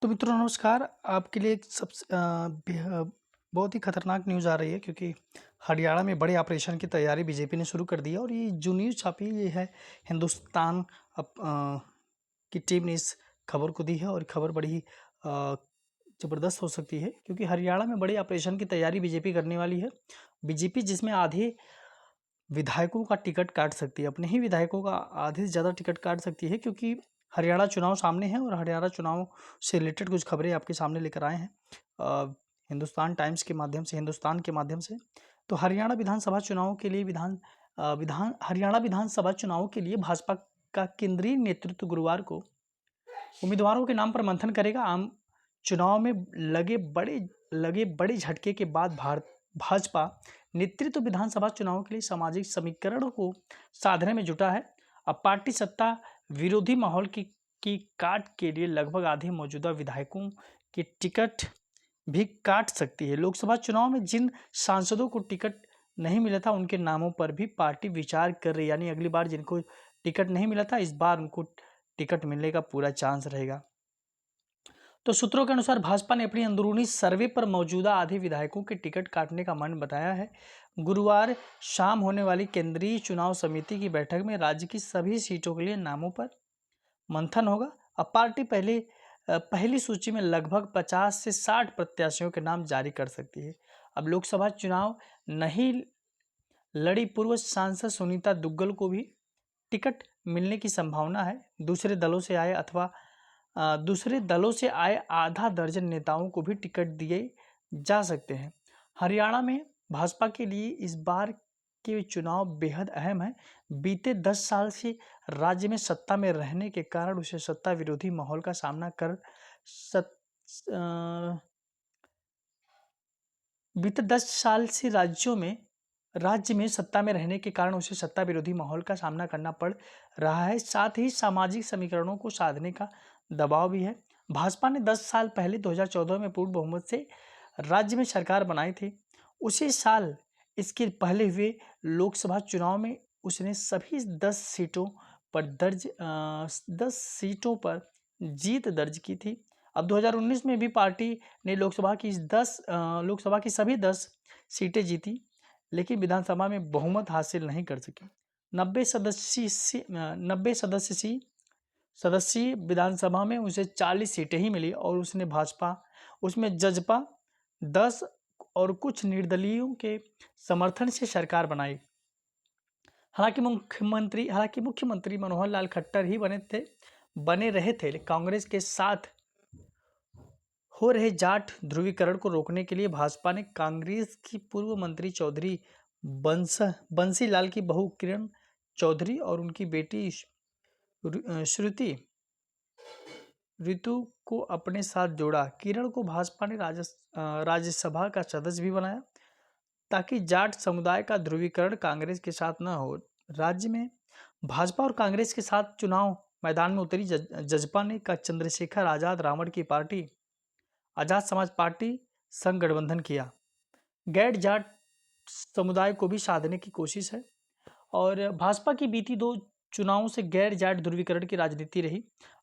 तो मित्रों नमस्कार, आपके लिए एक बहुत ही खतरनाक न्यूज़ आ रही है क्योंकि हरियाणा में बड़े ऑपरेशन की तैयारी बीजेपी ने शुरू कर दी है और ये जो न्यूज़ छापी ये है हिंदुस्तान की टीम ने इस खबर को दी है और खबर बड़ी ज़बरदस्त हो सकती है क्योंकि हरियाणा में बड़े ऑपरेशन की तैयारी बीजेपी करने वाली है। बीजेपी जिसमें आधे विधायकों का टिकट काट सकती है, अपने ही विधायकों का आधे से ज़्यादा टिकट काट सकती है क्योंकि हरियाणा चुनाव सामने है और हरियाणा चुनाव से रिलेटेड कुछ खबरें आपके सामने लेकर आए हैं हिंदुस्तान टाइम्स के माध्यम से, हिंदुस्तान के माध्यम से। तो हरियाणा विधानसभा चुनाव के लिए हरियाणा विधानसभा चुनाव के लिए भाजपा का केंद्रीय नेतृत्व गुरुवार को उम्मीदवारों के नाम पर मंथन करेगा। आम चुनाव में लगे बड़े झटके के बाद भाजपा नेतृत्व विधानसभा चुनाव के लिए सामाजिक समीकरण को साधने में जुटा है। अब पार्टी सत्ता विरोधी माहौल की काट के लिए लगभग आधे मौजूदा विधायकों के टिकट भी काट सकती है। लोकसभा चुनाव में जिन सांसदों को टिकट नहीं मिला था उनके नामों पर भी पार्टी विचार कर रही है, यानी अगली बार जिनको टिकट नहीं मिला था इस बार उनको टिकट मिलने का पूरा चांस रहेगा। तो सूत्रों के अनुसार भाजपा ने अपनी अंदरूनी सर्वे पर मौजूदा आधे विधायकों के टिकट काटने का मन बताया है। गुरुवार शाम होने वाली केंद्रीय चुनाव समिति की बैठक में राज्य की सभी सीटों के लिए नामों पर मंथन होगा। अब पार्टी पहली सूची में लगभग 50 से 60 प्रत्याशियों के नाम जारी कर सकती है। अब लोकसभा चुनाव नहीं लड़ी पूर्व सांसद सुनीता दुग्गल को भी टिकट मिलने की संभावना है। दूसरे दलों से आए आधा दर्जन नेताओं को भी टिकट दिए जा सकते हैं। हरियाणा में भाजपा के लिए इस बार के चुनाव बेहद अहम है। बीते 10 साल से राज्य में सत्ता में रहने के कारण उसे सत्ता विरोधी माहौल का सामना कर सत, अ, बीते 10 साल से राज्य में सत्ता में रहने के कारण उसे सत्ता विरोधी माहौल का सामना करना पड़ रहा है। साथ ही सामाजिक समीकरणों को साधने का दबाव भी है। भाजपा ने 10 साल पहले 2014 में पूर्ण बहुमत से राज्य में सरकार बनाई थी। उसी साल इसके पहले हुए लोकसभा चुनाव में उसने सभी 10 सीटों पर जीत दर्ज की थी। अब 2019 में भी पार्टी ने लोकसभा की सभी 10 सीटें जीती लेकिन विधानसभा में बहुमत हासिल नहीं कर सकी। 90 सदस्यीय विधानसभा में उसे 40 सीटें ही मिली और उसमें जजपा 10 और कुछ निर्दलीयों के समर्थन से सरकार बनाई। हालांकि मुख्यमंत्री मनोहर लाल खट्टर ही बने रहे थे। कांग्रेस के साथ हो रहे जाट ध्रुवीकरण को रोकने के लिए भाजपा ने कांग्रेस की पूर्व मंत्री चौधरी बंसीलाल की बहू किरण चौधरी और उनकी बेटी श्रुति ऋतु को अपने साथ जोड़ा। किरण को भाजपा ने राज्यसभा का सदस्य भी बनाया ताकि जाट समुदाय का ध्रुवीकरण कांग्रेस के साथ न हो। राज्य में भाजपा और कांग्रेस के साथ चुनाव मैदान में उतरी जजपा ने चंद्रशेखर आजाद रावण की पार्टी आजाद समाज पार्टी संग गठबंधन किया। गैर जाट समुदाय को भी साधने की कोशिश है और भाजपा की बीती 2 चुनावों से गैर जाट ध्रुवीकरण की राजनीति रही।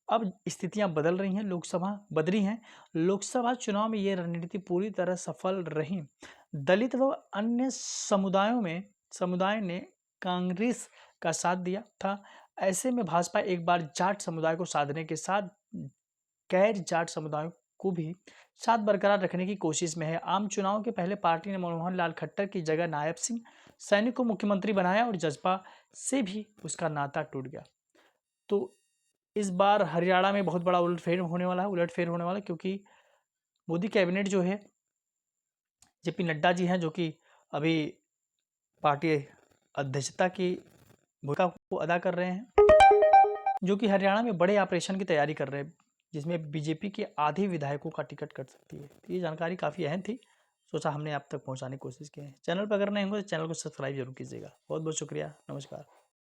अब स्थितियां बदली हैं। लोकसभा चुनाव में ये रणनीति पूरी तरह सफल रही। दलित व अन्य समुदाय ने कांग्रेस का साथ दिया था। ऐसे में भाजपा एक बार जाट समुदाय को साधने के साथ गैर जाट समुदायों को भी साथ बरकरार रखने की कोशिश में है। आम चुनाव के पहले पार्टी ने मनोहर लाल खट्टर की जगह नायब सिंह सैनी को मुख्यमंत्री बनाया और जजपा से भी उसका नाता टूट गया। तो इस बार हरियाणा में बहुत बड़ा उलटफेर होने वाला है क्योंकि मोदी कैबिनेट जो है जेपी नड्डा जी हैं जो कि अभी पार्टी अध्यक्षता की भूमिका को अदा कर रहे हैं, जो कि हरियाणा में बड़े ऑपरेशन की तैयारी कर रहे हैं जिसमें बीजेपी के आधे विधायकों का टिकट कट सकती है। तो ये जानकारी काफ़ी अहम थी, सोचा हमने आप तक पहुंचाने की कोशिश की है। चैनल पर अगर नए होंगे तो चैनल को सब्सक्राइब जरूर कीजिएगा। बहुत बहुत शुक्रिया, नमस्कार।